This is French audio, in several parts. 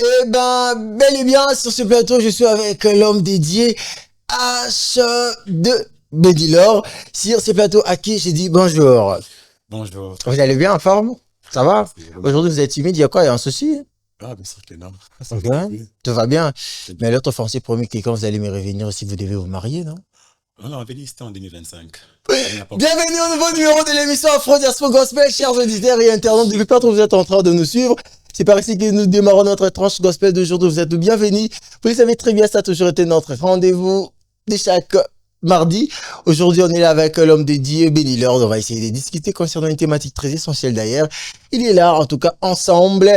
Eh ben, bel et bien, sur ce plateau, je suis avec l'homme dédié H2 Bédilor. Sur ce plateau, à qui j'ai dit bonjour. Bonjour, très Vous bien. allez bien, en forme? Ça va? Merci. Aujourd'hui, vous êtes timide, il y a quoi? Il y a un souci? Ah, bien sûr que non. Ça Ok, va très bien. tout va bien. Très Mais bien. l'autre fois, on s'est promis que quand vous allez me revenir, si vous devez vous marier, non? On avait dit c'était en 2025. On n'a pas encore. Bienvenue au nouveau numéro de l'émission Afro Diaspora Gospel, chers auditeurs et internautes. Depuis pas trop vous êtes en train de nous suivre. C'est par ici que nous démarrons notre tranche gospel d'aujourd'hui. Vous êtes bienvenus. Vous le savez très bien, ça a toujours été notre rendez-vous de chaque mardi. Aujourd'hui, on est là avec l'homme de Dieu, Benny Lord. On va essayer de discuter concernant une thématique très essentielle d'ailleurs. Il est là, en tout cas, ensemble.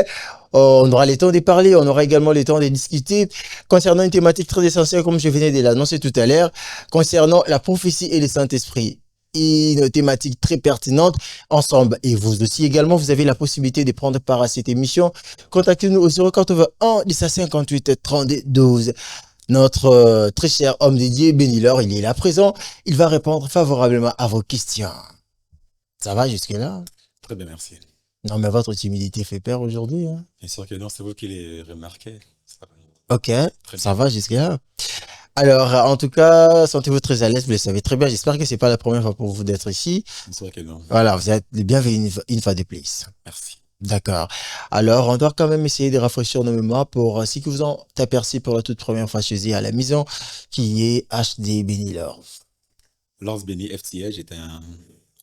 On aura le temps de parler, on aura également le temps de discuter concernant une thématique très essentielle, comme je venais de l'annoncer tout à l'heure, concernant la prophétie et le Saint-Esprit. Une thématique très pertinente ensemble. Et vous aussi également, vous avez la possibilité de prendre part à cette émission. Contactez-nous au 081 1058 32 12. Notre très cher homme dédié, Benny Lord, il est là présent. Il va répondre favorablement à vos questions. Ça va jusque-là? Très bien, merci. Non, mais votre timidité fait peur aujourd'hui. Hein? Bien sûr que non, c'est vous qui l'avez remarqué. Ça va. Ok, Très ça bien. va jusque-là. Alors, en tout cas, sentez-vous très à l'aise, vous le savez très bien. J'espère que c'est pas la première fois pour vous d'être ici. Bien sûr que non. Voilà, vous êtes les bienvenus une fois de plus. Merci. D'accord. Alors, on doit quand même essayer de rafraîchir nos mémoires pour, si que vous en apercez pour la toute première fois chez eux à la maison, qui est HD Benny Lord. Lors béni FTA, j'étais un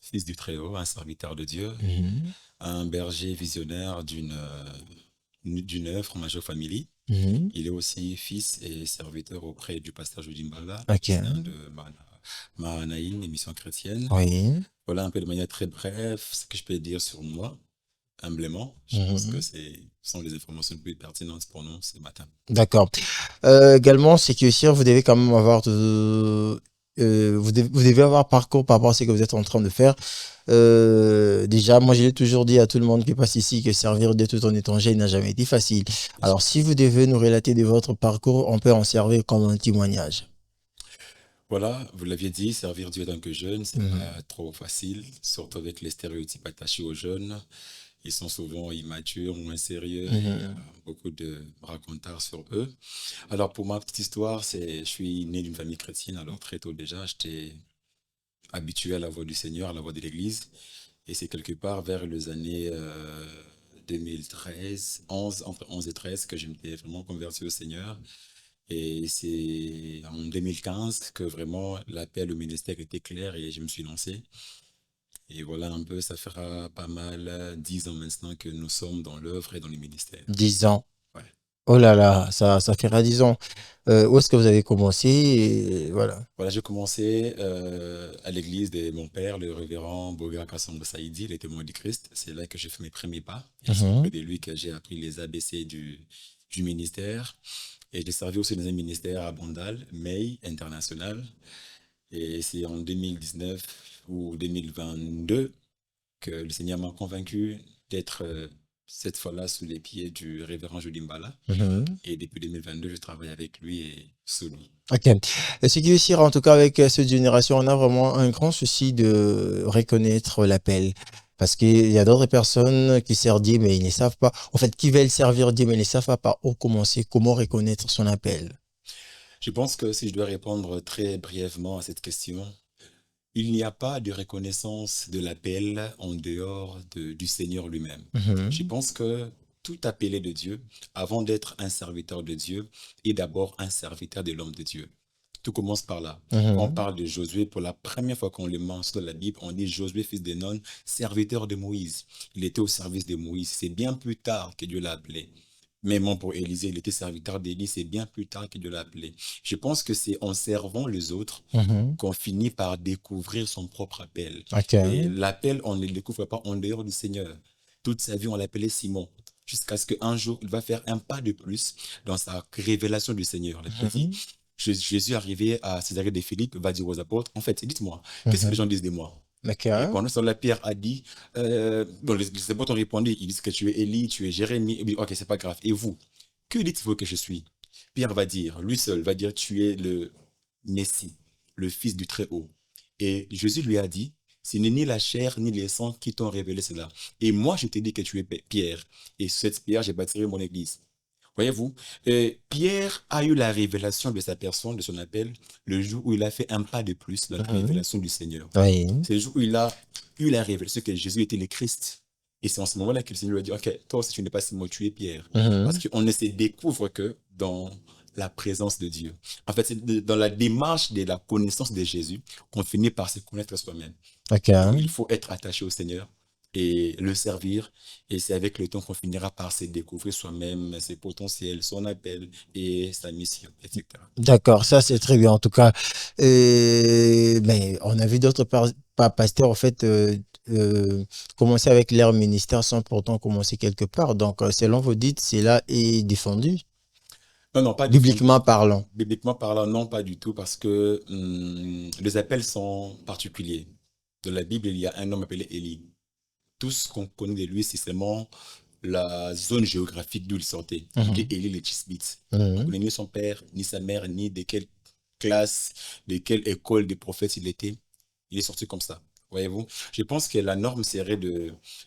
fils du Très-Haut, un serviteur de Dieu, Mhm, un berger visionnaire d'une œuvre Major Family. mhm. Il est aussi fils et serviteur auprès du pasteur Judy Mbala, Ok. au sein de Mahanaïm, émission chrétienne. Oui. Voilà un peu de manière très brève ce que je peux dire sur moi. Humblement, je pense que Mhm. ce sont les informations les plus pertinentes pour nous ce matin. D'accord. Également, c'est que si vous devez quand même avoir vous devez avoir un parcours par rapport à ce que vous êtes en train de faire. Déjà, moi, je l'ai toujours dit à tout le monde qui passe ici que servir Dieu tout en étranger n'a jamais été facile. Bien Alors, sûr. si vous devez nous relater de votre parcours, on peut en servir comme un témoignage. Voilà, vous l'aviez dit, servir Dieu tant que jeune, c'est Mhm. pas trop facile, surtout avec les stéréotypes attachés aux jeunes. Ils sont souvent immatures, moins sérieux et Mhm. beaucoup de racontars sur eux. Alors pour ma petite histoire, je suis né d'une famille chrétienne, alors très tôt déjà, j'étais habitué à la voix du Seigneur, à la voix de l'Église. Et c'est quelque part vers les années 2013, 11, entre 11 et 13 que je m'étais vraiment converti au Seigneur. Et c'est en 2015 que vraiment l'appel au ministère était clair et je me suis lancé. Et voilà un peu, ça fera pas mal 10 ans maintenant que nous sommes dans l'œuvre et dans le ministère. 10 ans. Ouais. Oh là là, ça fera 10 ans. Où est-ce que vous avez commencé? Et voilà. Voilà, j'ai commencé à l'église de mon père, le révérend Boga Kassamba Saïdi, les témoins du Christ. C'est là que j'ai fait mes premiers pas. Et c'est auprès Mhm. de lui que j'ai appris les ABC du ministère. Et j'ai servi aussi dans un ministère à Bandal, MEI International. Et c'est en 2019 ou 2022 que le Seigneur m'a convaincu d'être cette fois-là sous les pieds du révérend Judy Mbala. Mhm. Et depuis 2022, je travaille avec lui et sous lui. Ok. Et ce qui est sûr, en tout cas, avec cette génération, on a vraiment un grand souci de reconnaître l'appel. Parce qu'il y a d'autres personnes qui servent Dieu, mais ils ne savent pas. En fait, qui veulent servir Dieu, mais ils ne savent pas par où commencer, comment reconnaître son appel. Je pense que si je dois répondre très brièvement à cette question, il n'y a pas de reconnaissance de l'appel en dehors du Seigneur lui-même. Je Mhm. pense que tout appelé de Dieu, avant d'être un serviteur de Dieu, est d'abord un serviteur de l'homme de Dieu. Tout commence par là. Quand on Mhm. parle de Josué, pour la première fois qu'on le mentionne dans la Bible, on dit Josué, fils de Nun, serviteur de Moïse. Il était au service de Moïse. C'est bien plus tard que Dieu l'a appelé. Même pour Élisée, il était serviteur d'Élie, c'est bien plus tard que Dieu l'a appelé. Je pense que c'est en servant les autres Mhm. qu'on finit par découvrir son propre appel. Ok. Et l'appel, on ne le découvre pas en dehors du Seigneur. Toute sa vie, on l'appelait Simon. Jusqu'à ce qu'un jour, il va faire un pas de plus dans sa révélation du Seigneur. Il a dit, Mhm. Jésus arrivé à Césarée de Philippe va dire aux apôtres, en fait, dites-moi, qu'est-ce que les Mhm. gens disent de moi? Ok. Et pendant ce temps-là, Pierre a dit, bon, les apôtres ont répondu, ils disent que tu es Élie, tu es Jérémie. Il dit, ok, c'est pas grave. Et vous, que dites-vous que je suis? Pierre va dire, lui seul va dire, tu es le Messie, le Fils du Très-Haut. Et Jésus lui a dit, ce n'est ni la chair ni les sangs qui t'ont révélé cela. Et moi, je t'ai dit que tu es Pierre. Et sur cette pierre, j'ai bâti mon église. Voyez-vous, Pierre a eu la révélation de sa personne, de son appel, le jour où il a fait un pas de plus dans la Mhm. révélation du Seigneur. Oui. C'est le jour où il a eu la révélation que Jésus était le Christ. Et c'est en ce moment-là que le Seigneur lui a dit, OK, toi aussi tu n'es pas Simon, tu es Pierre. Parce Mhm. qu'on ne se découvre que dans la présence de Dieu. En fait, c'est dans la démarche de la connaissance de Jésus qu'on finit par se connaître soi-même. Ok. Donc, il faut être attaché au Seigneur et le servir. Et c'est avec le temps qu'on finira par se découvrir soi-même, ses potentiels, son appel et sa mission, etc. D'accord, ça c'est très bien en tout cas. Mais on a vu d'autres pasteurs en fait commencer avec leur ministère sans pourtant commencer quelque part. Donc selon vous dites, cela est défendu, Non, non, pas défendu. bibliquement parlant. Bibliquement parlant, non, pas du tout, parce que les appels sont particuliers. Dans la Bible, il y a un homme appelé Élie. Tout ce qu'on connaît de lui, c'est seulement la zone géographique d'où il sortait. Il était Mhm. Élie le Tishbite. On ne Mhm. connaît ni son père, ni sa mère, ni de quelle classe, de quelle école de prophètes il était. Il est sorti comme ça. Voyez-vous? Je pense que la norme serait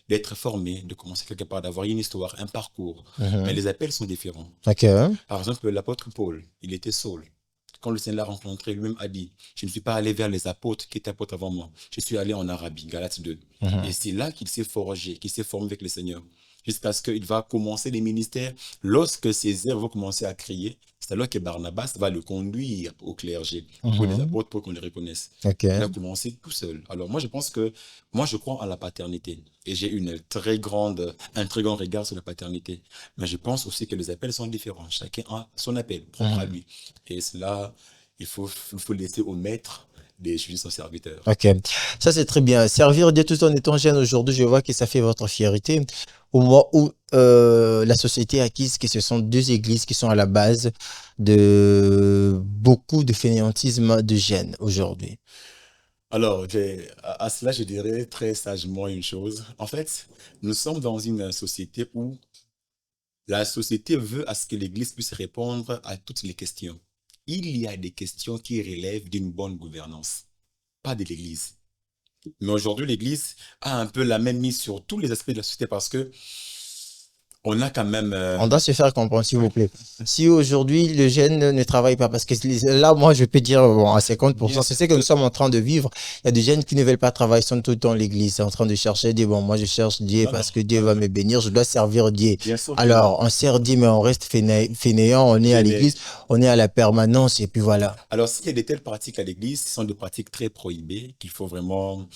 d'être formé, de commencer quelque part, d'avoir une histoire, un parcours. Mais Mhm. les appels sont différents. Ok. Par exemple, l'apôtre Paul, il était Saul. Quand le Seigneur l'a rencontré, lui-même a dit, je ne suis pas allé vers les apôtres qui étaient apôtres avant moi. Je suis allé en Arabie, Galates 2. Et Mhm. c'est là qu'il s'est forgé, qu'il s'est formé avec le Seigneur. Jusqu'à ce qu'il va commencer les ministères. Lorsque ses œuvres vont commencer à crier, c'est alors que Barnabas va le conduire au clergé, auprès des Mhm. apôtres pour qu'on le reconnaisse. Ok. Il a commencé tout seul. Alors moi, je pense que, moi, je crois en la paternité. Et j'ai un très grand regard sur la paternité. Mais je pense aussi que les appels sont différents. Chacun a son appel propre à Mhm. lui. Et cela, il faut laisser au maître de juger son serviteur. Ok, ça c'est très bien. Servir Dieu tout en étant jeune aujourd'hui, je vois que ça fait votre fierté. Au moment où la société a acquise que ce sont deux églises qui sont à la base de beaucoup de fainéantisme de jeunes aujourd'hui. Alors, à cela, je dirais très sagement une chose. En fait, nous sommes dans une société où la société veut à ce que l'Église puisse répondre à toutes les questions. Il y a des questions qui relèvent d'une bonne gouvernance, pas de l'Église. Mais aujourd'hui, l'Église a un peu la même mise sur tous les aspects de la société parce que on a quand même... On doit se faire comprendre, s'il ouais, vous plaît. Si aujourd'hui le jeune ne travaille pas, parce que là, moi, je peux dire bon, à bien 50%, c'est sûr, ce que nous sommes en train de vivre. Il y a des jeunes qui ne veulent pas travailler, ils sont tout le temps à l'église, en train de chercher Dieu. Bon, moi, je cherche Dieu non, non, parce que Dieu non, va non, me bénir, je dois servir Dieu. bien sûr que non. Alors, on sert Dieu, mais on reste fainéant, on est à Je n'ai l'église, on est à la permanence, et puis voilà. Alors, s'il y a de telles pratiques à l'église, ce sont des pratiques très prohibées qu'il faut vraiment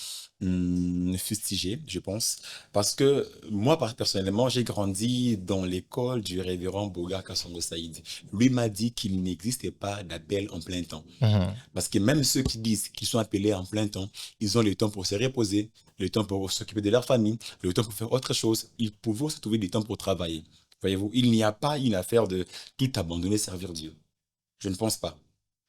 fustiger, je pense. Parce que moi, personnellement, j'ai grandi dans l'école du révérend Boga Kassongo Saïd. Lui m'a dit qu'il n'existait pas d'appel en plein temps. Mhm. Parce que même ceux qui disent qu'ils sont appelés en plein temps, ils ont le temps pour se reposer, le temps pour s'occuper de leur famille, le temps pour faire autre chose. Ils pouvaient se trouver du temps pour travailler. Voyez-vous, il n'y a pas une affaire de tout abandonner, servir Dieu. Je ne pense pas.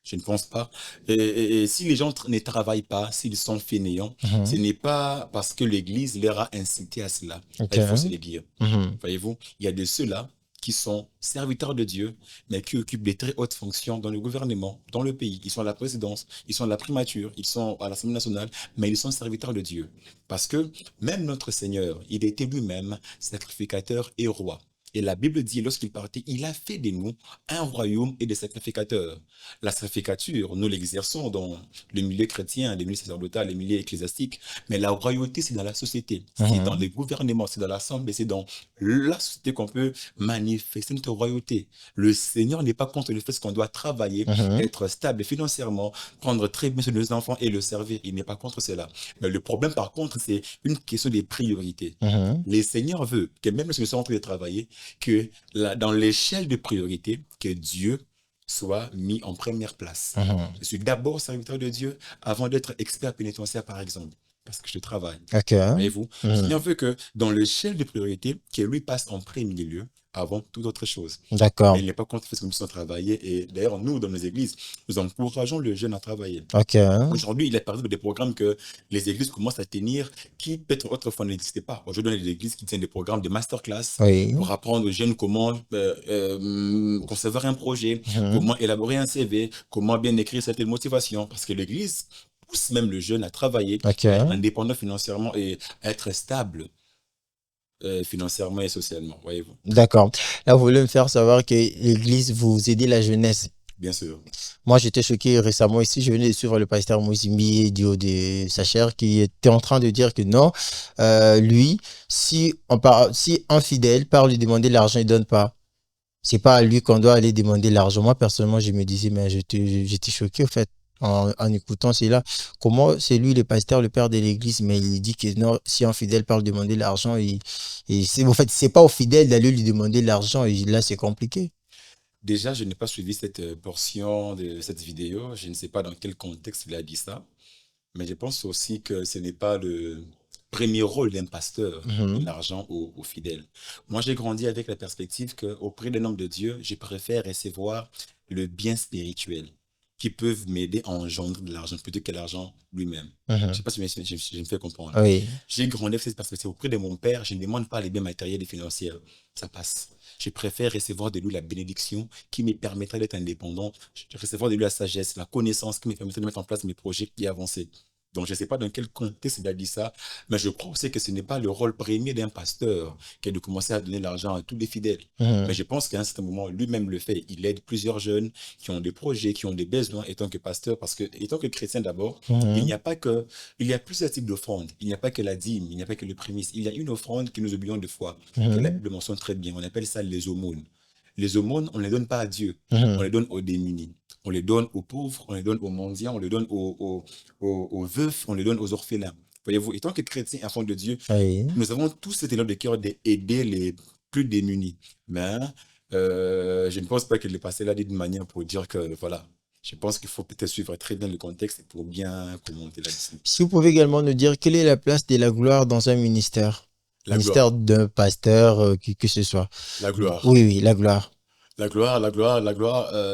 Je ne pense pas. Et si les gens ne travaillent pas, s'ils sont fainéants, ce Mhm. n'est pas parce que l'Église leur a incité à cela. Ok. Là, il faut se le dire. Mhm. Voyez-vous, il y a de ceux-là qui sont serviteurs de Dieu, mais qui occupent des très hautes fonctions dans le gouvernement, dans le pays. Ils sont à la présidence, ils sont à la primature, ils sont à l'Assemblée nationale, mais ils sont serviteurs de Dieu. Parce que même notre Seigneur, il était lui-même sacrificateur et roi. Et la Bible dit, lorsqu'il partait, il a fait de nous un royaume et des sacrificateurs. La sacrificature, nous l'exerçons dans le milieu chrétien, le milieu sacerdotal, le milieu ecclésiastique, mais la royauté, c'est dans la société, c'est dans Mhm. les gouvernements, c'est dans l'assemblée, c'est dans la société qu'on peut manifester notre royauté. Le Seigneur n'est pas contre le fait qu'on doit travailler, Mhm. être stable financièrement, prendre très bien soin de nos enfants et le servir. Il n'est pas contre cela. Mais le problème, par contre, c'est une question des priorités. Mhm. Le Seigneur veut que même si nous sommes en train de travailler, que dans l'échelle de priorité, que Dieu soit mis en première place. Mhm. Je suis d'abord serviteur de Dieu avant d'être expert pénitentiaire, par exemple, parce que je travaille. Ok. Voyez-vous, le Mhm. Seigneur veut que dans l'échelle de priorité, que lui passe en premier lieu avant toute autre chose. Mais D'accord. il n'est pas contre le fait que nous puissions travailler. Et d'ailleurs, nous, dans nos églises, nous encourageons les jeunes à travailler. Ok. Aujourd'hui, il est par exemple des programmes que les églises commencent à tenir qui peut-être autrefois n'existaient pas. Aujourd'hui, on a des églises qui tiennent des programmes de masterclass Oui. pour apprendre aux jeunes comment concevoir un projet, Mhm. comment élaborer un CV, comment bien écrire certaines motivations. Parce que l'église pousse même le jeune à travailler, Ok. à être indépendant financièrement et à être stable. financièrement et socialement, voyez-vous. D'accord. Là, vous voulez me faire savoir que l'église, vous aidez la jeunesse. Bien sûr. Moi, j'étais choqué récemment ici. Je venais de suivre le pasteur Mousimbi du haut de sa chair qui était en train de dire que non, lui, si un fidèle part lui demander l'argent, il donne pas. C'est pas à lui qu'on doit aller demander l'argent. Moi, personnellement, je me disais, mais j'étais choqué, au fait, en écoutant cela. Comment c'est lui, le pasteur, le père de l'église, mais il dit que non, si un fidèle part lui demander l'argent, en fait, c'est pas au fidèle d'aller lui demander l'argent. Et là, c'est compliqué. Déjà, je n'ai pas suivi cette portion de cette vidéo. Je ne sais pas dans quel contexte il a dit ça. Mais je pense aussi que ce n'est pas le premier rôle d'un pasteur, de Mhm, l'argent aux fidèles. Moi, j'ai grandi avec la perspective qu'auprès des hommes de Dieu, je préfère recevoir le bien spirituel qui peuvent m'aider à engendrer de l'argent plutôt que l'argent lui-même. Je ne mhm. sais pas si je me fais comprendre. Oui. J'ai grandi avec cette perspective. Auprès de mon père, je ne demande pas les biens matériels et financiers. Ça passe. Je préfère recevoir de lui la bénédiction qui me permettra d'être indépendant. Je recevoir de lui la sagesse, la connaissance qui me permettra de mettre en place mes projets et avancer. Donc, je ne sais pas dans quel contexte il a dit ça, mais je crois aussi que ce n'est pas le rôle premier d'un pasteur qui est de commencer à donner l'argent à tous les fidèles. Mais Mhm, je pense qu'à un certain moment, lui-même le fait. Il aide plusieurs jeunes qui ont des projets, qui ont des besoins, étant que pasteur, parce que, étant que chrétien d'abord, il n'y mhm. a pas que, il y a plusieurs types d'offrandes. Il n'y a pas que la dîme, il n'y a pas que le prémisse. Il y a une offrande que nous oublions de fois, que la Mhm, Bible mentionne très bien. On appelle ça les aumônes. Les aumônes, on ne les donne pas à Dieu, on mhm. les donne aux démunis. On les donne aux pauvres, on les donne aux mendiants, on les donne aux veufs, on les donne aux orphelins. Voyez-vous, étant que chrétiens, enfants de Dieu, Oui. nous avons tous cet élan de cœur d'aider les plus démunis. Mais je ne pense pas que le passé l'a dit d'une manière pour dire que, voilà, je pense qu'il faut peut-être suivre très bien le contexte pour bien commenter là-dessus. Si vous pouvez également nous dire quelle est la place de la gloire dans un ministère, La ministère gloire, d'un pasteur, qui que ce soit. la gloire. Oui, oui, la gloire. Je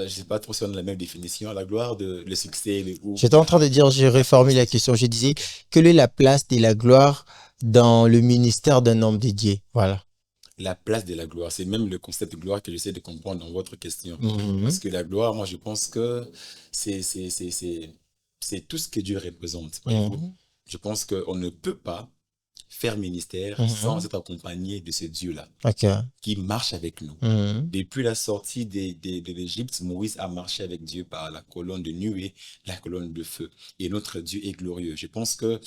ne sais pas trop si on a la même définition. La gloire, le succès, ou J'étais en bien train de dire, j'ai la réformé la félicité. question. Je disais, quelle est la place de la gloire dans le ministère d'un homme dédié? Voilà. La place de la gloire, c'est même le concept de gloire que j'essaie de comprendre dans votre question. Parce Mhm, que la gloire, moi, je pense que c'est c'est- c'est- c'est- c'est tout ce que Dieu représente, voyez-vous. mhm, Je pense qu'on ne peut pas faire ministère sans mhm. être accompagné de ce Dieu-là, Ok. qui marche avec nous. Mhm, Depuis la sortie de l'Égypte, Moïse a marché avec Dieu par la colonne de nuée, la colonne de feu. Et notre Dieu est glorieux. Je pense que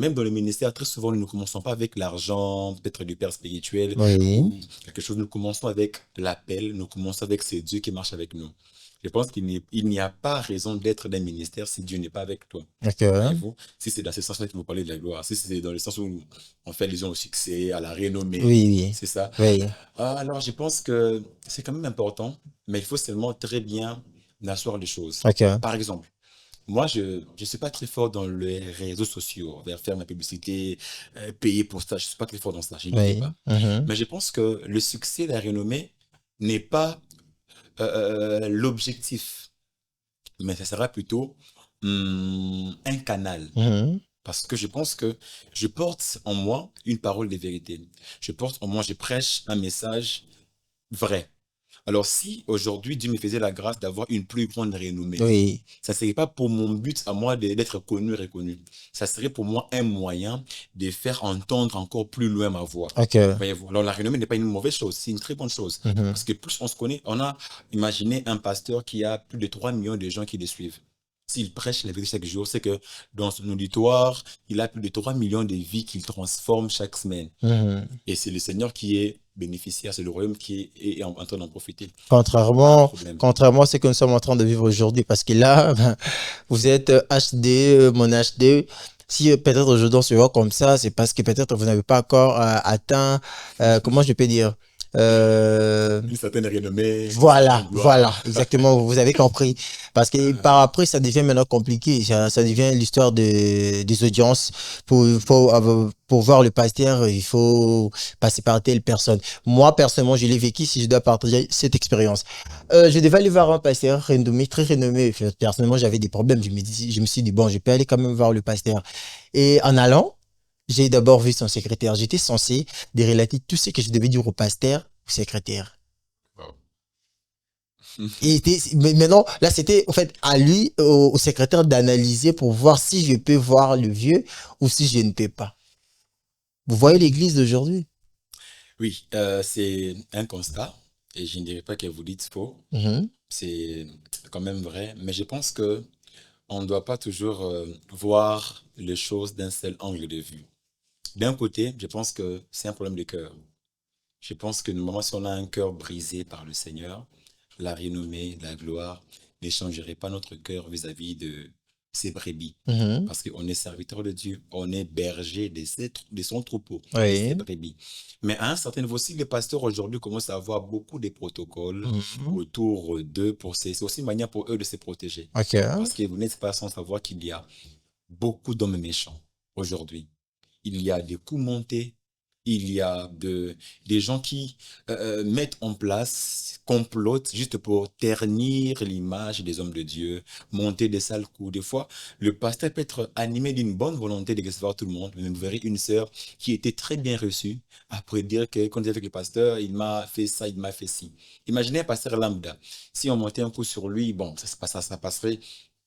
même dans le ministère, très souvent, nous ne commençons pas avec l'argent, peut-être du Père spirituel oui. ou quelque chose. Nous commençons avec l'appel, nous commençons avec ce Dieu qui marche avec nous. Je pense qu'il n'y a pas raison d'être d'un ministère si Dieu n'est pas avec toi. Ok. Voyez-vous? Si c'est dans ce sens-là que vous parlez de la gloire, si c'est dans le sens où on fait allusion au succès, à la renommée, Oui, c'est ça. oui. Oui. Alors, je pense que c'est quand même important, mais il faut seulement très bien asseoir les choses. Ok. Par exemple, moi, je ne suis pas très fort dans les réseaux sociaux, vers faire ma publicité, payer pour ça. Je ne suis pas très fort dans ça, je n'y vais Oui. pas. Mhm, Mais je pense que le succès, la renommée n'est pas l'objectif, mais ça sera plutôt un canal. mhm. Parce que je pense que je porte en moi une parole de vérité. Je porte en moi, je prêche un message vrai. Alors, si aujourd'hui Dieu me faisait la grâce d'avoir une plus grande renommée, Oui. ça ne serait pas pour mon but à moi d'être connu, reconnu. Ça serait pour moi un moyen de faire entendre encore plus loin ma voix. Ok. Voyez-vous. Alors, la renommée n'est pas une mauvaise chose, c'est une très bonne chose. Mhm. Parce que plus on se connaît, on a imaginé un pasteur qui a plus de 3 millions de gens qui le suivent. S'il prêche la vérité chaque jour, c'est que dans son auditoire, il a plus de 3 millions de vies qu'il transforme chaque semaine. Mhm. Et c'est le Seigneur qui est bénéficiaire, c'est le royaume qui est en train d'en profiter. Pas un Contrairement, problème. contrairement à ce que nous sommes en train de vivre aujourd'hui, parce que là, vous êtes HD, mon HD. Si peut-être aujourd'hui on se voit comme ça, c'est parce que peut-être vous n'avez pas encore atteint, comment je peux dire, euh, Une certaine renommée, une certaine voilà, voilà, gloire. exactement, vous avez compris. Parce que par après, ça devient maintenant compliqué. Ça devient l'histoire des audiences. Pour voir le pasteur, il faut passer par telle personne. Moi, personnellement, je l'ai vécu si je dois partager cette expérience. Je devais aller voir un pasteur renommé, très renommé. Personnellement, j'avais des problèmes. Je me suis dit, bon, je peux aller quand même voir le pasteur. Et en allant, j'ai d'abord vu son secrétaire. J'étais censé de relater tout ce que je devais dire au pasteur, au secrétaire. Wow. Mais maintenant, là, c'était en fait à lui, au secrétaire, d'analyser pour voir si je peux voir le vieux ou si je ne peux pas. Vous voyez l'église d'aujourd'hui? Oui, c'est un constat et je ne dirais pas que vous dites faux. Mhm. C'est quand même vrai, mais je pense que on ne doit pas toujours voir les choses d'un seul angle de vue. D'un côté, je pense que c'est un problème de cœur. Je pense que normalement, si on a un cœur brisé par le Seigneur, la renommée, la gloire ne changerait pas notre cœur vis-à-vis de ses brebis. Mhm. Parce qu'on est serviteur de Dieu, on est berger de son troupeau, de ses Oui. brebis. Mais à un certain niveau, si les pasteurs aujourd'hui commencent à avoir beaucoup de protocoles Mhm. autour d'eux, c'est aussi une manière pour eux de se protéger. Ok. Parce que vous n'êtes pas sans savoir qu'il y a beaucoup d'hommes méchants aujourd'hui. Il y a des coups montés, il y a des gens qui mettent en place, complotent juste pour ternir l'image des hommes de Dieu, monter des sales coups. Des fois, le pasteur peut être animé d'une bonne volonté de recevoir tout le monde. Mais vous verrez une sœur qui était très bien reçue, après dire que quand il est avec le pasteur, il m'a fait ça, il m'a fait ci. Imaginez un pasteur lambda. Si on montait un coup sur lui, bon, ça passerait.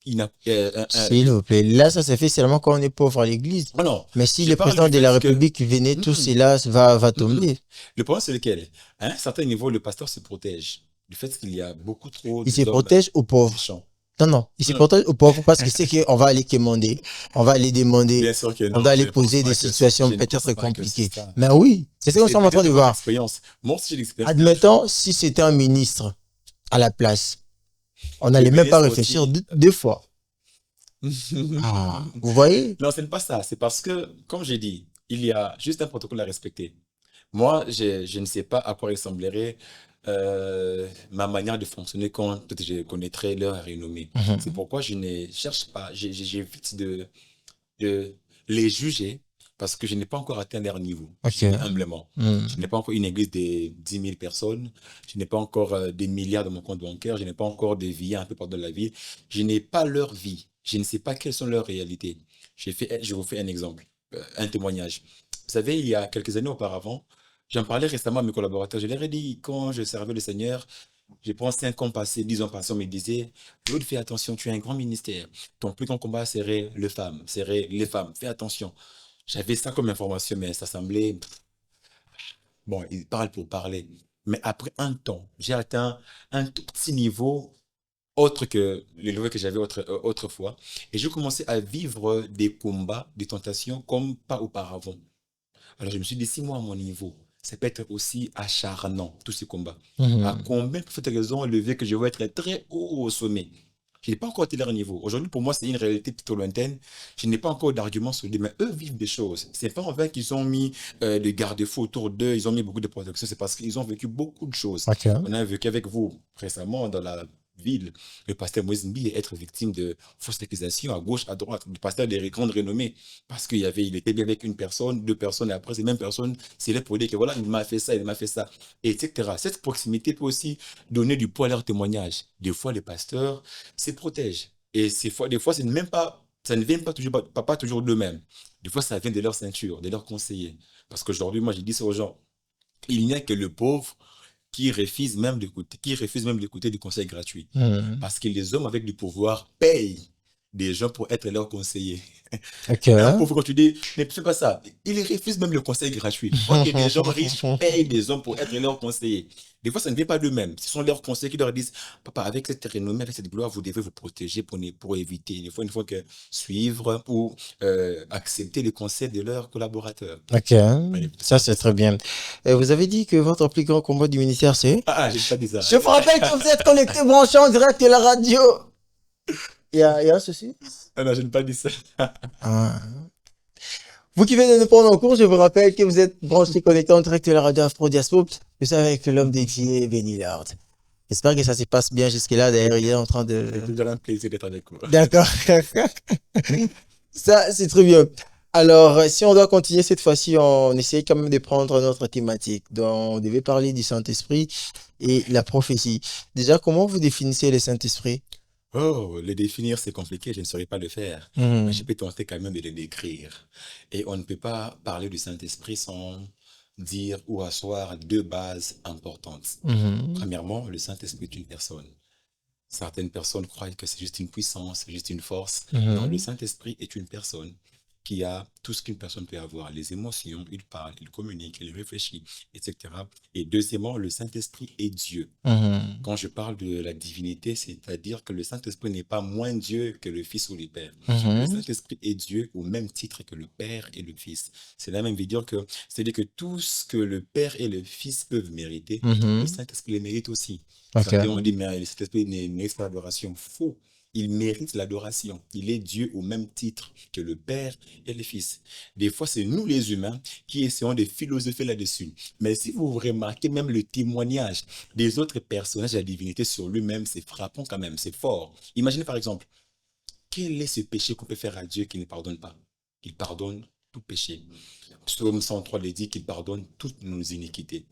S'il vous plaît. Là, ça se fait seulement quand on est pauvre à l'église. Oh non, Mais si je le parle président du de la fait que République venait, tout hmm, cela va hmm, tomber. le problème, c'est lequel? À un certain niveau, le pasteur se protège du fait qu'il y a beaucoup trop Il se d'hommes protège aux pauvres. méchants. Non, non. Il se Hmm. protège aux pauvres parce qu'il sait qu'on va aller quémander. On va aller demander. Bien sûr que On va non, aller poser des situations je ne pense peut-être pas que c'est compliquées. ça. Mais oui, c'est ce qu'on est C'est en train peut-être de votre voir. expérience. Moi aussi, j'ai l'expérience. Admettons, si c'était un ministre à la place, on Le n'allait même pas ministre réfléchir aussi. deux fois. Ah, vous voyez? Non, ce n'est pas ça. C'est parce que, comme j'ai dit, il y a juste un protocole à respecter. Moi, je ne sais pas à quoi ressemblerait ma manière de fonctionner quand peut-être je connaîtrais leur renommée. C'est Mhm. pourquoi je ne cherche pas, j'évite de les juger parce que je n'ai pas encore atteint leur niveau. Je Ok. dis humblement. Je n'ai Mhm. pas encore une église de 10 000 personnes. Je n'ai pas encore des milliards dans mon compte bancaire. Je n'ai pas encore des vies un peu partout dans la vie. Je n'ai pas leur vie. Je ne sais pas quelles sont leurs réalités. Je vous fais un exemple, un témoignage. Vous savez, il y a quelques années auparavant, j'en parlais récemment à mes collaborateurs. Je leur ai dit, quand je servais le Seigneur, je pense 5 ans passés, 10 ans passés, on me disait, Claude, fais attention, tu as un grand ministère. Ton plus grand combat serait serait les femmes. Fais attention. J'avais ça comme information, mais ça semblait, bon, il parle pour parler. Mais après un temps, j'ai atteint un tout petit niveau autre que le niveau que j'avais autrefois. Et j'ai commencé à vivre des combats, des tentations comme pas auparavant. Alors je me suis dit, si moi à mon niveau, ça peut être aussi acharnant, tous ces combats. À Mhm. combien pour cette raison élevé que je veux être très haut au sommet? Je n'ai pas encore atteint leur niveau. Aujourd'hui, pour moi, c'est une réalité plutôt lointaine. Je n'ai pas encore d'arguments sur lui, mais eux vivent des choses. C'est pas en vain qu'ils ont mis des garde-fous autour d'eux, ils ont mis beaucoup de protection. C'est parce qu'ils ont vécu beaucoup de choses. Ok. On a vécu avec vous récemment dans la ville, le pasteur Moïse Mbi être victime de fausses accusations à gauche, à droite, le pasteur de grande renommée, parce il était bien avec une personne, deux personnes, et après, ces mêmes personnes, c'est là pour dire que voilà, il m'a fait ça, il m'a fait ça, etc. Cette proximité peut aussi donner du poids à leur témoignage. Des fois, les pasteurs se protègent. Et des fois, ça ne vient pas toujours d'eux-mêmes. Des fois, ça vient de leur ceinture, de leurs conseillers. Parce qu'aujourd'hui, moi, je dis ça aux gens, il n'y a que le pauvre qui refuse même d'écouter des conseils gratuits. Mhm. Parce que les hommes avec du pouvoir payent des gens pour être leurs conseillers. Ok. Un pauvre, quand tu dis, ne fais pas ça, il refuse même le conseil gratuit. Or que des gens riches payent des hommes pour être leurs conseillers. Des fois, ça ne vient pas d'eux-mêmes. Ce sont leurs conseillers qui leur disent, papa, avec cette renommée, avec cette gloire, vous devez vous protéger pour éviter. Il faut que suivre ou accepter les conseils de leurs collaborateurs. Ok, Oui, c'est ça un peu c'est très ça. bien. Et vous avez dit que votre plus grand combat du ministère, c'est? J'ai pas dit ça. Je vous rappelle que vous êtes connecté, branché en direct à la radio. Il y a un souci? Ah non, je n'ai pas dit ça. Ah. Vous qui venez de nous prendre en cours, je vous rappelle que vous êtes branché connecté en direct à la radio Afro Diaspo. Vous savez, avec l'homme dédié, Benny Lord. J'espère que ça se passe bien jusque-là. D'ailleurs, il est en train C'est de... toujours un plaisir d'être avec vous. D'accord. Ça, c'est très bien. Alors, si on doit continuer cette fois-ci, on essaye quand même de prendre notre thématique. Donc, on devait parler du Saint-Esprit et la prophétie. Déjà, comment vous définissez le Saint-Esprit? Oh, le définir, c'est compliqué, je ne saurais pas le faire. Mais je Mhm. peux tenter quand même de le décrire. Et on ne peut pas parler du Saint-Esprit sans dire ou asseoir deux bases importantes. Mhm. Premièrement, le Saint-Esprit est une personne. Certaines personnes croient que c'est juste une puissance, c'est juste une force. Non, le Mhm. Saint-Esprit est une personne qui a tout ce qu'une personne peut avoir, les émotions, il parle, il communique, il réfléchit, etc. Et deuxièmement, le Saint-Esprit est Dieu. Mhm. Quand je parle de la divinité, c'est-à-dire que le Saint-Esprit n'est pas moins Dieu que le Fils ou le Père. Le Mhm. Saint-Esprit est Dieu au même titre que le Père et le Fils. C'est la même veut dire que, c'est-à-dire que tout ce que le Père et le Fils peuvent mériter, le Mhm. Saint-Esprit les mérite aussi. Certains ont Ok. dit, mais le Saint-Esprit ne mérite pas l'adoration. Faux. Il mérite l'adoration. Il est Dieu au même titre que le Père et le Fils. Des fois, c'est nous les humains qui essayons de philosopher là-dessus. Mais si vous remarquez même le témoignage des autres personnages de la divinité sur lui-même, c'est frappant quand même, c'est fort. Imaginez par exemple, quel est ce péché qu'on peut faire à Dieu qui ne pardonne pas? Il pardonne tout péché. Psaume 103 le dit qu'il pardonne toutes nos iniquités.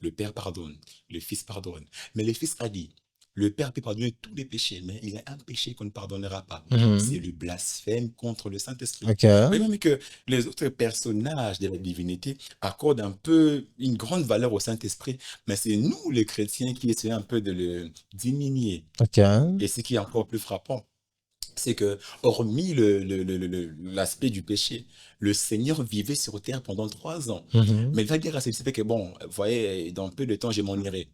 Le Père pardonne, le Fils pardonne. Mais le Fils a dit, le Père peut pardonner tous les péchés, mais il y a un péché qu'on ne pardonnera pas. C'est Mhm. le blasphème contre le Saint-Esprit. Ok. Vous voyez même que les autres personnages de la divinité accordent un peu une grande valeur au Saint-Esprit, mais c'est nous, les chrétiens, qui essayons un peu de le diminuer. Ok. Et ce qui est encore plus frappant, c'est que, hormis l'aspect du péché, le Seigneur vivait sur terre pendant 3 ans. Mhm. Mais il va dire à ses disciples que, bon, vous voyez, dans peu de temps, je m'en irai.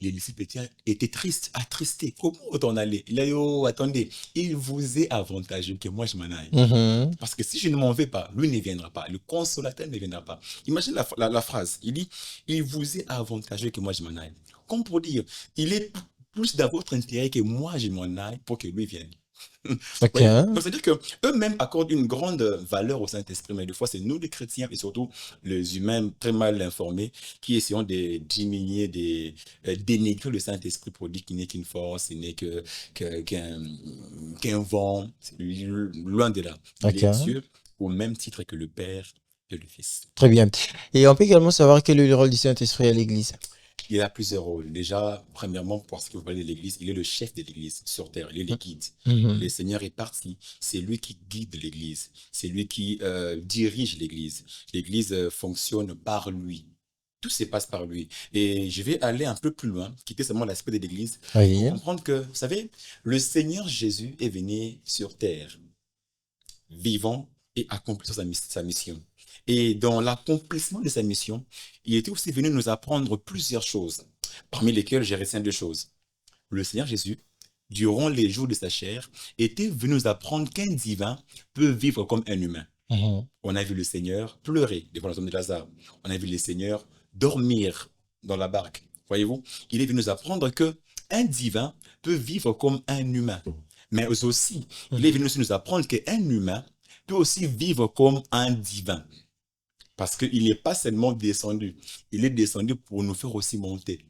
Les disciples étaient tristes, attristés. Comment t'en aller? Il a dit, oh, attendez, il vous est avantageux que moi je m'en aille. Mhm. Parce que si je ne m'en vais pas, lui ne viendra pas. Le consolateur ne viendra pas. Imagine la phrase. Il dit, il vous est avantageux que moi je m'en aille. Comme pour dire, il est plus dans votre intérêt que moi je m'en aille pour que lui vienne. Ok. Voyez? Donc, c'est-à-dire que eux-mêmes accordent une grande valeur au Saint-Esprit, mais des fois, c'est nous, les chrétiens, et surtout les humains très mal informés, qui essayons de diminuer, de dénigrer le Saint-Esprit pour dire qu'il n'est qu'une force, il n'est qu'un vent. Loin de là. Il est Ok. Dieu au même titre que le Père et le Fils. Très bien. Et on peut également savoir quel est le rôle du Saint-Esprit à l'Église. Il a plusieurs rôles. Déjà, premièrement, parce que vous parlez de l'Église, il est le chef de l'Église sur terre, il est le guide. Le Mhm. Seigneur est parti, c'est lui qui guide l'Église, c'est lui qui dirige l'Église. L'Église fonctionne par lui. Tout se passe par lui. Et je vais aller un peu plus loin, quitter seulement l'aspect de l'Église, pour Oui. comprendre que, vous savez, le Seigneur Jésus est venu sur terre vivant et accomplissant sa mission. Et dans l'accomplissement de sa mission, il était aussi venu nous apprendre plusieurs choses, parmi lesquelles j'ai retenu 2 choses. Le Seigneur Jésus, durant les jours de sa chair, était venu nous apprendre qu'un divin peut vivre comme un humain. Mhm. On a vu le Seigneur pleurer devant la tombe de Lazare. On a vu le Seigneur dormir dans la barque. Voyez-vous, il est venu nous apprendre que un divin peut vivre comme un humain. Mais aussi, il est venu aussi nous apprendre qu'un humain peut aussi vivre comme un divin. Parce qu'il n'est pas seulement descendu, il est descendu pour nous faire aussi monter.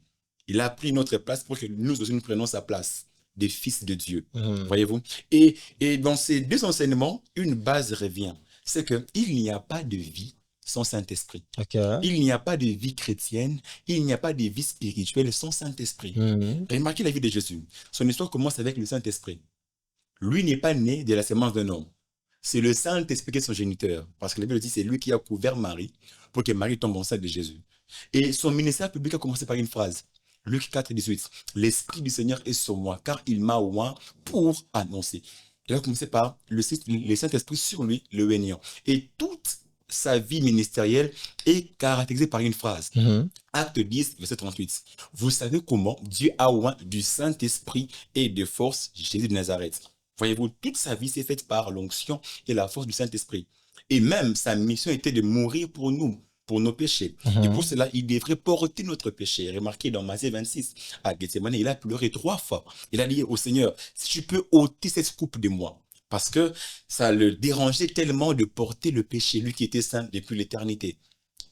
Il a pris notre place pour que nous aussi nous prenions sa place des fils de Dieu. Mhm. Voyez-vous? Et dans ces 2 enseignements, une base revient. C'est qu'il n'y a pas de vie sans Saint-Esprit. Ok. Il n'y a pas de vie chrétienne, il n'y a pas de vie spirituelle sans Saint-Esprit. Mhm. Remarquez la vie de Jésus. Son histoire commence avec le Saint-Esprit. Lui n'est pas né de la sémence d'un homme. C'est le Saint-Esprit qui est son géniteur. Parce que la Bible dit que c'est lui qui a couvert Marie pour que Marie tombe enceinte de Jésus. Et son ministère public a commencé par une phrase. Luc 4, 18. L'Esprit du Seigneur est sur moi, car il m'a oint pour annoncer. Il a commencé par le Saint-Esprit sur lui, le régnant. Et toute sa vie ministérielle est caractérisée par une phrase. Mhm. Acte 10, verset 38. Vous savez comment Dieu a oint du Saint-Esprit et de force Jésus de Nazareth. Voyez-vous, toute sa vie s'est faite par l'onction et la force du Saint-Esprit. Et même sa mission était de mourir pour nous, pour nos péchés. Et pour Mhm. cela, il devrait porter notre péché. Remarquez dans Matthieu 26, à Gethsemane, il a pleuré 3 fois. Il a dit au Seigneur, si tu peux ôter cette coupe de moi. Parce que ça le dérangeait tellement de porter le péché, lui qui était saint depuis l'éternité.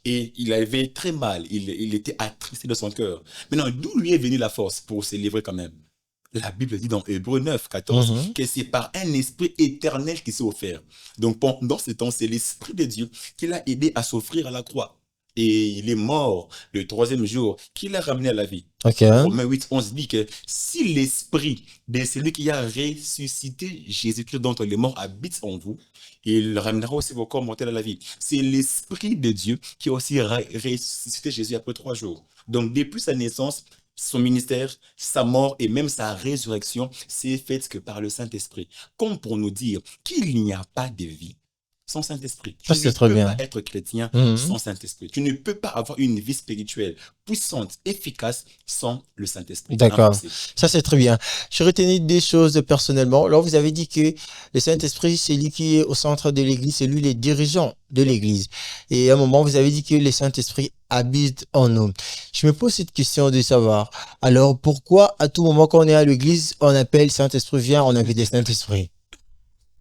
Et il avait très mal, il était attristé de son cœur. Maintenant, d'où lui est venue la force pour se livrer quand même? La Bible dit dans Hébreux 9, 14, Mhm. que c'est par un esprit éternel qui s'est offert. Donc pendant ce temps, c'est l'Esprit de Dieu qui l'a aidé à s'offrir à la croix. Et il est mort le 3e jour, qui l'a ramené à la vie. Ok. Romains 8, 11 dit que si l'Esprit de celui qui a ressuscité Jésus-Christ d'entre les morts habite en vous, il ramènera aussi vos corps mortels à la vie. C'est l'Esprit de Dieu qui a aussi ressuscité Jésus après 3 jours. Donc depuis sa naissance, son ministère, sa mort et même sa résurrection, c'est fait que par le Saint-Esprit. Comme pour nous dire qu'il n'y a pas de vie sans Saint-Esprit. Ça, Tu c'est ne très peux bien. pas être chrétien Mhm. sans Saint-Esprit. Tu ne peux pas avoir une vie spirituelle puissante, efficace sans le Saint-Esprit. D'accord. Impossible. Ça, c'est très bien. Je retenais des choses personnellement. Alors, vous avez dit que le Saint-Esprit, c'est lui qui est au centre de l'Église, c'est lui le dirigeant de l'Église. Et à un moment, vous avez dit que le Saint-Esprit habite en nous. Je me pose cette question de savoir, alors pourquoi à tout moment quand on est à l'Église, on appelle Saint-Esprit, viens, on invite le Saint-Esprit?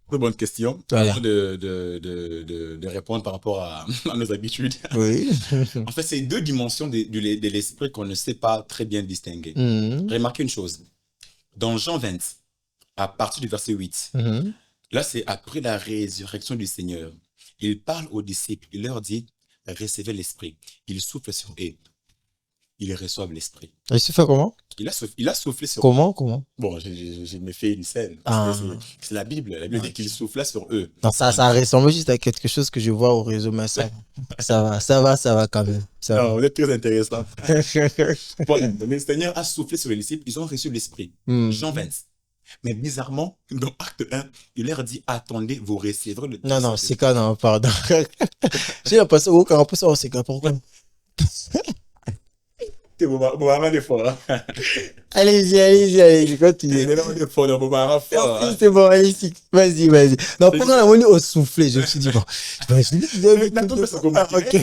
Très bonne question. Voilà. Avant de répondre par rapport à nos habitudes. Oui. En fait, c'est deux dimensions de l'esprit qu'on ne sait pas très bien distinguer. Mhm. Remarquez une chose. Dans Jean 20, à partir du verset 8, Mhm. là, c'est après la résurrection du Seigneur. Il parle aux disciples. Il leur dit, recevez l'esprit. Il souffle sur eux. Ils reçoivent l'esprit. Et c'est fait comment? Il a soufflé sur eux. Comment? Bon, je me fais une scène. Ah, C'est la Bible. La Bible dit qu'il souffla sur eux. non, ça ressemble juste à quelque chose que je vois au réseau, mais ça va quand même. Ça Non, va. vous êtes très intéressant. Bon, le Seigneur a soufflé sur les disciples, ils ont reçu l'Esprit. Hmm. Jean 20. Mais bizarrement, dans Acte 1, il leur dit, attendez, vous recevrez le Non, non, c'est Saint-Esprit. quand non, pardon. J'ai l'impression, oh, quand on peut savoir, c'est quand, pourquoi? C'est mon maman est fort. Hein? Allez-y, C'est continue. énormément de fort, mon maman fort. Merci, Hein? c'est bon, allez-y. Vas-y. Non, C'est pendant juste- la monnaie au soufflé, je me suis dit, bon, je me suis dit, N'attends pas ce qu'on ah, ok.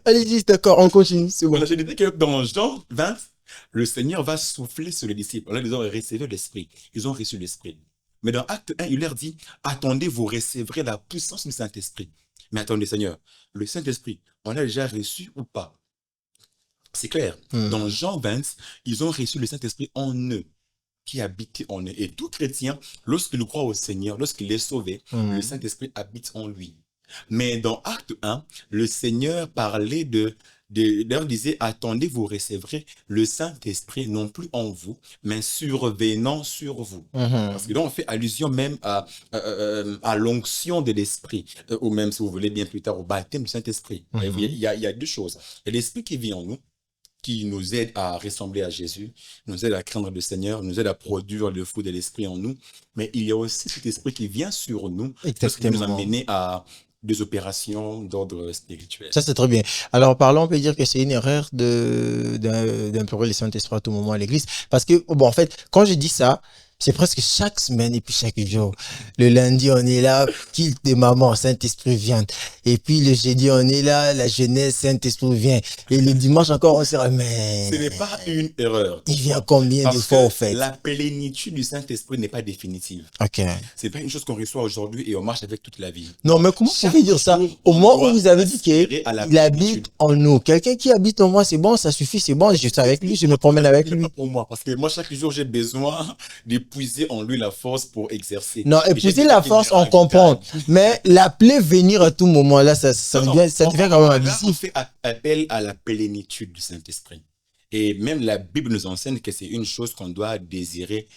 Allez-y, d'accord, on continue, c'est bon. Voilà, je disais que dans Jean 20, le Seigneur va souffler sur les disciples. Là, ils ont reçu l'Esprit. Ils ont reçu l'Esprit. Mais dans Acte 1, il leur dit, attendez, vous recevrez la puissance du Saint-Esprit. Mais attendez, Seigneur, le Saint-Esprit, on l'a déjà reçu ou pas? C'est clair. Hmm. Dans Jean 20, ils ont reçu le Saint-Esprit en eux, qui habite en eux. Et tout chrétien, lorsqu'il croit au Seigneur, lorsqu'il est sauvé, Hmm. le Saint-Esprit habite en lui. Mais dans Acte 1, le Seigneur parlait leur disait, attendez, vous recevrez le Saint-Esprit, non plus en vous, mais survenant sur vous. Parce que là, on fait allusion même à l'onction de l'Esprit, ou même, si vous voulez bien plus tard, au baptême du Saint-Esprit. Vous voyez, il y a deux choses. Il y a l'Esprit qui vit en nous, qui nous aide à ressembler à Jésus, nous aide à craindre le Seigneur, nous aide à produire le fruit de l'Esprit en nous. Mais il y a aussi cet esprit qui vient sur nous, parce qu'il nous a Exactement. menés à des opérations d'ordre spirituel. Ça, c'est très bien. Alors, parlons, on peut dire que c'est une erreur d'implorer le Saint-Esprit à tout moment à l'église. Parce que, bon, en fait, quand je dis ça, c'est presque chaque semaine et puis chaque jour. Le lundi, on est là, culte de maman, Saint-Esprit vient. Et puis le jeudi, on est là, la jeunesse, Saint-Esprit vient. Et le dimanche encore, on se remet. Ce n'est pas une erreur. Il vient combien de Parce fois que au fait? la plénitude du Saint-Esprit n'est pas définitive. Ok. C'est pas une chose qu'on reçoit aujourd'hui et on marche avec toute la vie. Non, mais comment vous Chaque pouvez dire ça? jour, Au on moment où doit vous avez dit aspirer à la qu'il habite plénitude. en nous. Quelqu'un qui habite en moi, c'est bon, ça suffit, c'est bon, je suis avec lui, je me promène avec lui. Pas pour moi, parce que moi, chaque jour, j'ai besoin d'épuiser en lui la force pour exercer. Non, Et j'ai épouser besoin la qu'il force, me on comprend. ravitaille. Mais l'appeler venir à tout moment, là, ça Non, devient quand même là, on abusif. fait appel à la plénitude du Saint-Esprit. Et même la Bible nous enseigne que c'est une chose qu'on doit désirer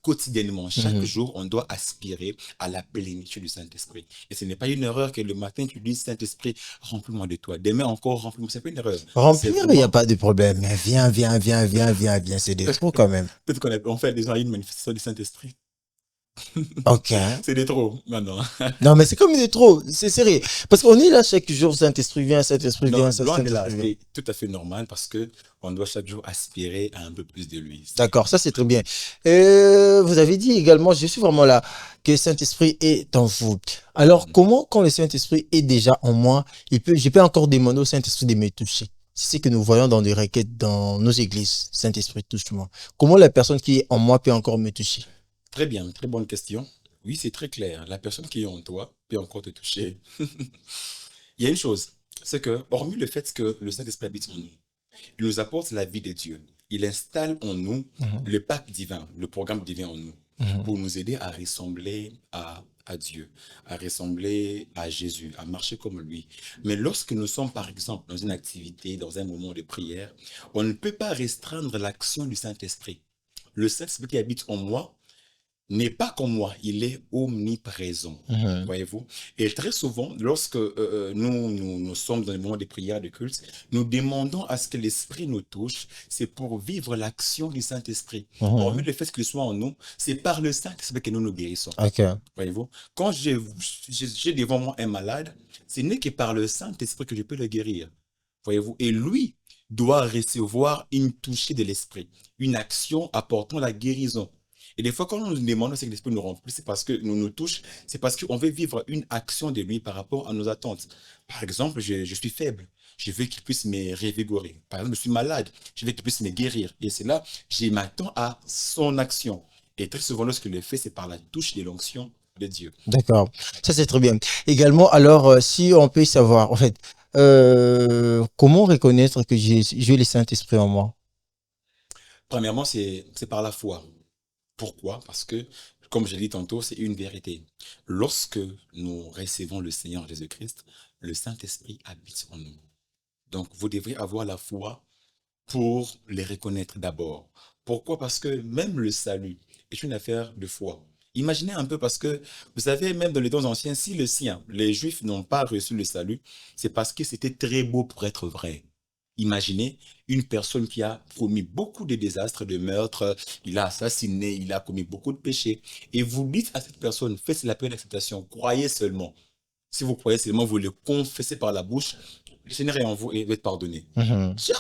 quotidiennement. Chaque jour, on doit aspirer à la plénitude du Saint-Esprit. Et ce n'est pas une erreur que le matin, tu dis, Saint-Esprit, remplis-moi de toi. Demain encore, remplis-moi. C'est pas une erreur. C'est Remplir, il n'y a vraiment, pas de problème. Mais viens. C'est des trop quand même. peut-être qu'on fait déjà une manifestation du Saint-Esprit. Ok. C'est des trop, maintenant. Non, mais c'est comme il est trop. C'est sérieux. Parce qu'on est là chaque jour, Saint-Esprit vient, Saint-Esprit Non, vient, loin de là, Saint-Esprit vient. c'est tout à fait normal parce que on doit chaque jour aspirer à un peu plus de lui. D'accord, ça c'est très bien. Vous avez dit également, je suis vraiment là, que le Saint-Esprit est en vous. Alors, comment, quand le Saint-Esprit est déjà en moi, je peux encore demander au Saint-Esprit de me toucher? C'est ce que nous voyons dans des requêtes dans nos églises. Saint-Esprit, touche-moi. Comment la personne qui est en moi peut encore me toucher? Très bien, très bonne question. Oui, c'est très clair. La personne qui est en toi peut encore te toucher. Il y a une chose, c'est que, hormis le fait que le Saint-Esprit habite en nous, il nous apporte la vie de Dieu. Il installe en nous le pacte divin, le programme divin en nous, pour nous aider à ressembler à Dieu, à ressembler à Jésus, à marcher comme lui. Mais lorsque nous sommes, par exemple, dans une activité, dans un moment de prière, on ne peut pas restreindre l'action du Saint-Esprit. Le Saint-Esprit qui habite en moi n'est pas comme moi, il est omniprésent. Mhm. Voyez-vous? Et très souvent, lorsque nous sommes dans les moments de prière, de culte, nous demandons à ce que l'Esprit nous touche, c'est pour vivre l'action du Saint-Esprit. Hormis Mhm. le fait qu'il soit en nous, c'est par le Saint-Esprit que nous nous guérissons. Ok. Voyez-vous? Quand j'ai devant moi un malade, ce n'est que par le Saint-Esprit que je peux le guérir. Voyez-vous? Et lui doit recevoir une touchée de l'Esprit, une action apportant la guérison. Et des fois, quand on nous demande ce que l'Esprit nous remplit, c'est parce que nous nous touche, c'est parce qu'on veut vivre une action de lui par rapport à nos attentes. Par exemple, je suis faible. Je veux qu'il puisse me revigorer. Par exemple, je suis malade. Je veux qu'il puisse me guérir. Et c'est là, je m'attends à son action. Et très souvent, lorsque le fait, c'est par la touche de l'onction de Dieu. D'accord. Ça, c'est très bien. Également, alors, si on peut savoir, en fait, comment reconnaître que j'ai le Saint-Esprit en moi? Premièrement, c'est par la foi. Pourquoi? Parce que, comme j'ai dit tantôt, c'est une vérité. Lorsque nous recevons le Seigneur Jésus-Christ, le Saint-Esprit habite en nous. Donc, vous devrez avoir la foi pour les reconnaître d'abord. Pourquoi? Parce que même le salut est une affaire de foi. Imaginez un peu parce que, vous savez, même dans les temps anciens, si le sien, les Juifs n'ont pas reçu le salut, c'est parce que c'était très beau pour être vrai. Imaginez une personne qui a commis beaucoup de désastres, de meurtres, il a assassiné, il a commis beaucoup de péchés. Et vous dites à cette personne, faites la paix d'acceptation, croyez seulement. Si vous croyez seulement, vous le confessez par la bouche, le Seigneur est en vous et va être pardonné. Mhm. Tiens,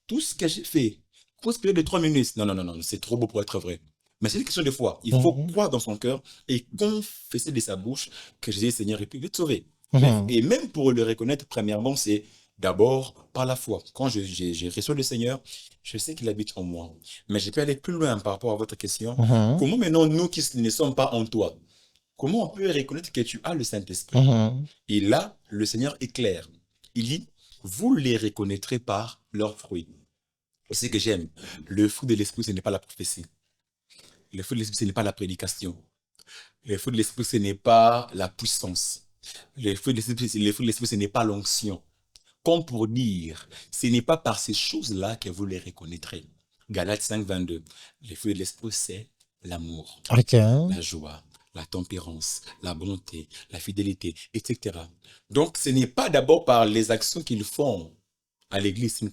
tout ce que j'ai fait, conspirer de 3 minutes. Non, non, non, non, c'est trop beau pour être vrai. Mais c'est une question de foi. Il faut Mhm. croire dans son cœur et confesser de sa bouche que Jésus est Seigneur et puis il va te sauver. Mhm. Et même pour le reconnaître, premièrement, c'est d'abord par la foi. Quand j'ai reçu le Seigneur, je sais qu'il habite en moi. Mais je peux aller plus loin par rapport à votre question. Mhm. Comment maintenant, nous qui ne sommes pas en toi, comment on peut reconnaître que tu as le Saint-Esprit? Mhm. Et là, le Seigneur est clair. Il dit, vous les reconnaîtrez par leurs fruits. C'est ce que j'aime. Le fruit de l'esprit, ce n'est pas la prophétie. Le fruit de l'esprit, ce n'est pas la prédication. Le fruit de l'esprit, ce n'est pas la puissance. Le fruit de l'esprit, ce n'est pas l'onction. Comme pour dire, ce n'est pas par ces choses-là que vous les reconnaîtrez. Galates 5, 22. Le fruit de l'esprit, c'est l'amour, Ok. la joie, la tempérance, la bonté, la fidélité, etc. Donc, ce n'est pas d'abord par les actions qu'ils font à l'église. Ce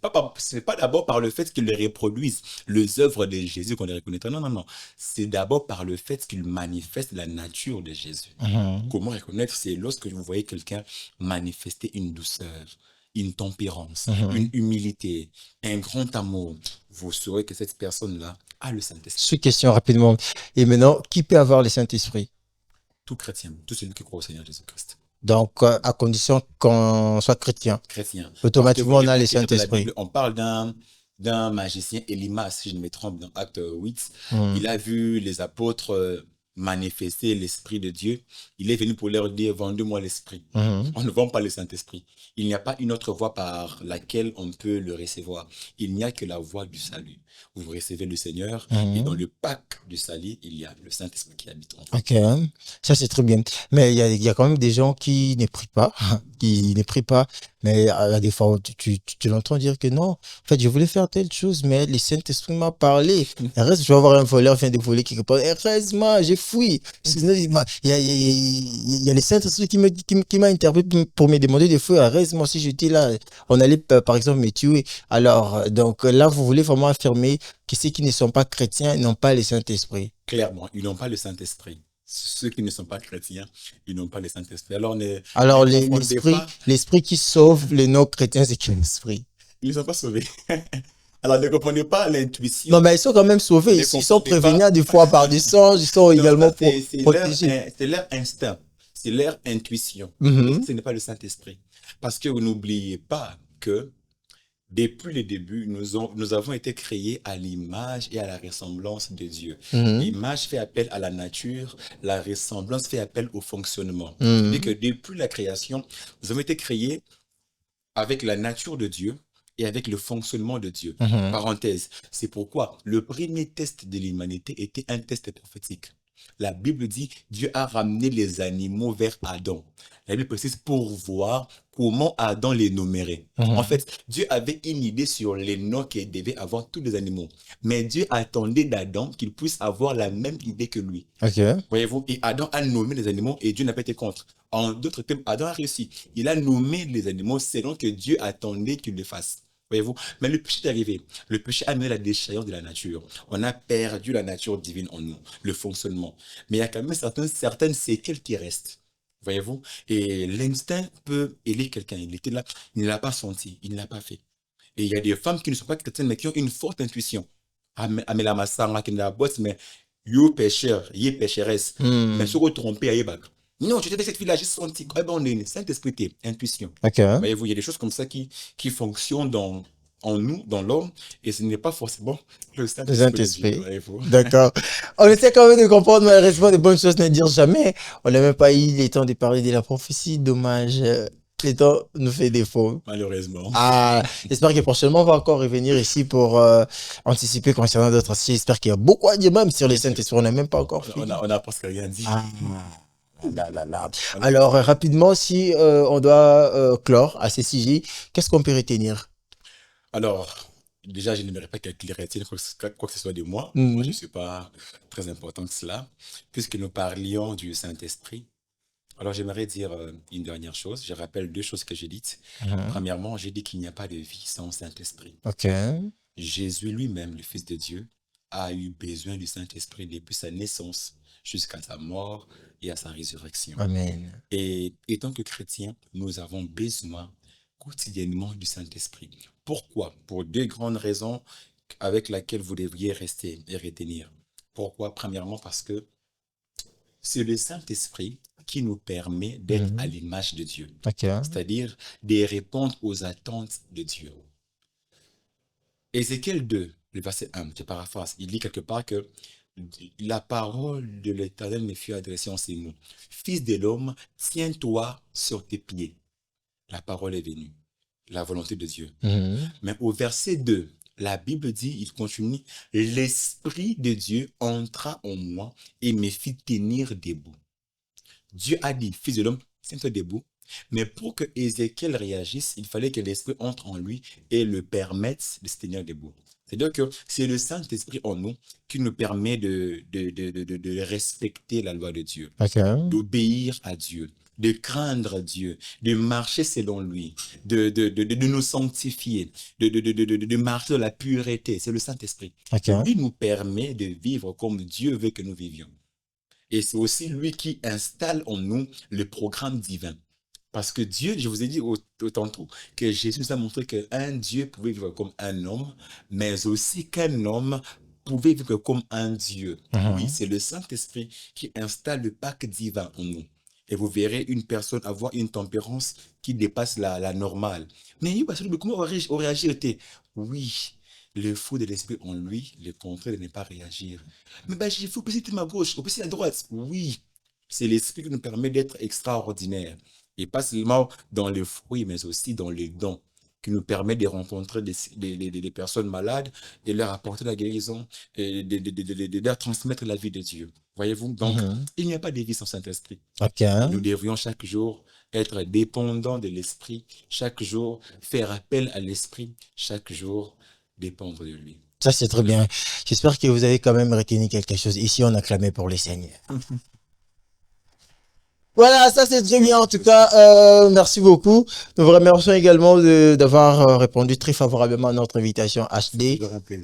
n'est pas d'abord par le fait qu'ils reproduisent les œuvres de Jésus qu'on les reconnaîtra. Non, non, non. C'est d'abord par le fait qu'ils manifestent la nature de Jésus. Mhm. Comment reconnaître? C'est lorsque vous voyez quelqu'un manifester une douceur, une tempérance, une Mhm. humilité, un grand amour. Vous saurez que cette personne-là a le Saint-Esprit. Sous question rapidement. Et maintenant, qui peut avoir le Saint-Esprit? Tout chrétien, tout celui qui croit au Seigneur Jésus-Christ. Donc, à condition qu'on soit chrétien. Chrétien. Parce que Automatiquement, on voyez a bien le que dans la Saint-Esprit. Bible, on parle d'un magicien, Elimas, si je ne me trompe, dans Acte 8. Mhm. Il a vu les apôtres manifester l'Esprit de Dieu. Il est venu pour leur dire, vendez-moi l'Esprit. Mhm. On ne vend pas le Saint-Esprit. Il n'y a pas une autre voie par laquelle on peut le recevoir. Il n'y a que la voie du salut. Vous recevez le Seigneur et dans Mhm. le pack du salut, il y a le Saint-Esprit qui habite en vous. Ok, ça c'est très bien. Mais il y a quand même des gens qui ne prient pas, qui ne prient pas, mais à des fois tu l'entends dire que non, en fait je voulais faire telle chose, mais le Saint-Esprit m'a parlé. Et reste, je vais avoir un voleur vient de voler quelque part. Et reste-moi, j'ai fui. Sinon, il y a le Saint-Esprit qui m'a interpellé pour me demander des fois, reste-moi si j'étais là, on allait par exemple me tuer. Alors, donc là, vous voulez vraiment affirmer que ceux qui ne sont pas chrétiens n'ont pas le Saint-Esprit. Clairement, ils n'ont pas le Saint-Esprit. Ceux qui ne sont pas chrétiens, ils n'ont pas le Saint-Esprit. Alors, ne Alors, confondez pas, l'esprit qui sauve les non-chrétiens, c'est quel esprit? ils ne sont pas sauvés. Alors, ne comprenez pas Non, l'intuition, mais ils sont quand même sauvés. ne Ils sont confondez prévenus pas. des fois par du sang. Ils sont Non, également ça, protégés. c'est leur instinct, c'est leur intuition. Mais Mhm, ce n'est pas le Saint-Esprit. Parce que vous n'oubliez pas que depuis le début, nous avons été créés à l'image et à la ressemblance de Dieu. mhm, L'image fait appel à la nature, la ressemblance fait appel au fonctionnement. C'est-à-dire que mhm, depuis la création, nous avons été créés avec la nature de Dieu et avec le fonctionnement de Dieu. mhm. Parenthèse, c'est pourquoi le premier test de l'humanité était un test prophétique. La Bible dit, Dieu a ramené les animaux vers Adam. La Bible précise pour voir comment Adam les nommerait. En fait, Dieu avait une idée sur les noms qu'il devait avoir tous les animaux. Mais Dieu attendait d'Adam qu'il puisse avoir la même idée que lui. Ok. Voyez-vous? Et Adam a nommé les animaux et Dieu n'a pas été contre. En d'autres termes, Adam a réussi. Il a nommé les animaux selon que Dieu attendait qu'il le fasse. Voyez-vous? Mais le péché est arrivé. Le péché a amené la déchéance de la nature. On a perdu la nature divine en nous, le fonctionnement. Mais il y a quand même certaines séquelles qui restent. Voyez-vous? Et l'instinct peut aider quelqu'un. Il était là, il ne l'a pas senti, il ne l'a pas fait. Et il y a des femmes qui ne sont pas chrétiennes, mais qui ont une forte intuition. Amela Massanga, qui ne la bosse, mais yo pécheur, yé pécheresse. Mais se retromper à Yébak. Non, j'étais avec cette fille-là, j'ai senti. Eh ben, on est une Saint-Esprit, intuition. Ok. Voyez-vous, il y a des choses comme ça qui fonctionnent en nous, dans l'homme, et ce n'est pas forcément le Le Saint-Esprit. Saint-Esprit. Voyez-vous. D'accord. On essaie quand même de comprendre, malheureusement, de bonnes choses ne dire jamais. On n'a même pas eu le temps de parler de la prophétie. Dommage. Le temps nous fait défaut. Malheureusement. Ah, j'espère que prochainement, on va encore revenir ici pour anticiper concernant d'autres sujets. J'espère qu'il y a beaucoup à dire même sur les Saint-Esprit. On n'a même pas encore fini. On a presque rien dit. Ah, là. Alors, rapidement, si on doit clore à ces sujets, qu'est-ce qu'on peut retenir? Alors, déjà, je n'aimerais pas qu'il retienne quoi que ce soit de moi. Mhm. Moi, je ne suis pas très important que cela. Puisque nous parlions du Saint-Esprit, alors j'aimerais dire une dernière chose. Je rappelle deux choses que j'ai dites. Premièrement, j'ai dit qu'il n'y a pas de vie sans Saint-Esprit. Ok. Jésus lui-même, le Fils de Dieu, a eu besoin du Saint-Esprit depuis sa naissance jusqu'à sa mort et à sa résurrection. Amen. Et étant que chrétiens, nous avons besoin quotidiennement du Saint-Esprit. Pourquoi? Pour deux grandes raisons avec lesquelles vous devriez rester et retenir. Pourquoi? Premièrement, parce que c'est le Saint-Esprit qui nous permet d'être à l'image de Dieu. Ok. C'est-à-dire de répondre aux attentes de Dieu. Ézéchiel 2, le verset 1, je paraphrase, il dit quelque part que la parole de l'Éternel me fut adressée en ces mots. Fils de l'homme, tiens-toi sur tes pieds. La parole est venue, la volonté de Dieu. Mais au verset 2, la Bible dit, il continue, l'Esprit de Dieu entra en moi et me fit tenir debout. Dieu a dit, fils de l'homme, tiens-toi debout. Mais pour que Ézéchiel réagisse, il fallait que l'Esprit entre en lui et le permette de se tenir debout. C'est-à-dire que c'est le Saint-Esprit en nous qui nous permet de respecter la loi de Dieu, d'obéir à Dieu, de craindre Dieu, de marcher selon lui, de nous sanctifier, de marcher dans la pureté. C'est le Saint-Esprit. Lui nous permet de vivre comme Dieu veut que nous vivions. Et c'est aussi lui qui installe en nous le programme divin. Parce que Dieu, je vous ai dit tantôt, que Jésus nous a montré qu'un Dieu pouvait vivre comme un homme, mais aussi qu'un homme pouvait vivre comme un Dieu. Oui, c'est le Saint-Esprit qui installe le pacte divin en nous. Et vous verrez une personne avoir une tempérance qui dépasse la normale. Mais comment aurait agi? Oui, le fou de l'esprit en lui, le contraire de ne pas réagir. Mais ben, il faut passer à ma gauche, passer à droite. Oui, c'est l'esprit qui nous permet d'être extraordinaire. Et pas seulement dans les fruits, mais aussi dans les dons, qui nous permet de rencontrer des personnes malades, de leur apporter la guérison, et de leur transmettre la vie de Dieu. Voyez-vous? Donc, il n'y a pas de vie sans Saint-Esprit. Nous devrions chaque jour être dépendants de l'Esprit, chaque jour faire appel à l'Esprit, chaque jour dépendre de lui. Ça, c'est très bien. J'espère que vous avez quand même retenu quelque chose. Ici, on a clamé pour les seigneurs. Voilà, ça c'est très bien en tout cas. Merci beaucoup. Nous vous remercions également d'avoir répondu très favorablement à notre invitation HD.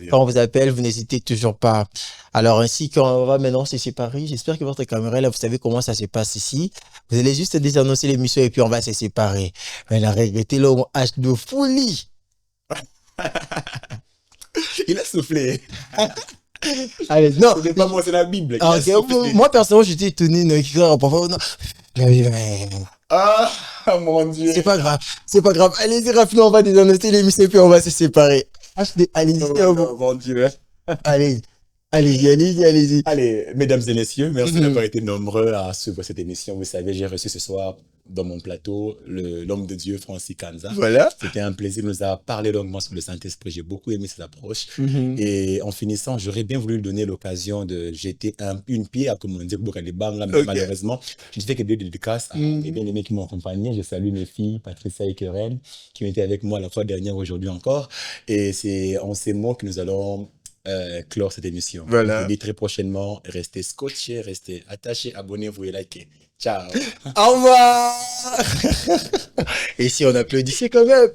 Quand on vous appelle, vous n'hésitez toujours pas. Alors ainsi qu'on va maintenant se séparer, j'espère que votre caméra là, vous savez comment ça se passe ici. Vous allez juste désannoncer l'émission et puis on va se séparer. Mais regrettez l'homme HD folie. Il a soufflé. Allez, non. C'est pas moi, c'est la Bible. Ah, okay. Moi, personnellement, j'étais étonné. Ah, mon Dieu. C'est pas grave. C'est pas grave. Allez-y, rapidement, on va désannoncer l'émission et puis on va se séparer. Allez-y. Oh, mon Dieu. Allez-y, allez-y. Allez, mesdames et messieurs, merci d'avoir été nombreux à suivre cette émission. Vous savez, j'ai reçu ce soir dans mon plateau l'homme de Dieu, Francis Kanza. Voilà. C'était un plaisir, il nous a parlé longuement sur le Saint-Esprit, j'ai beaucoup aimé ses approches. Et en finissant, j'aurais bien voulu lui donner l'occasion de jeter une pierre, comme on dit, pour les bangs, mais malheureusement, je fais que des dédicaces à mes bien-aimés qui m'ont accompagné. Je salue mes filles, Patricia et Keren, qui ont été avec moi la fois dernière, aujourd'hui encore. Et c'est en ces mots que nous allons clore cette émission. Voilà. Je vous dis très prochainement, restez scotchés, restez attachés, abonnez-vous et likez. Ciao. Au revoir. Et si on applaudissait quand même.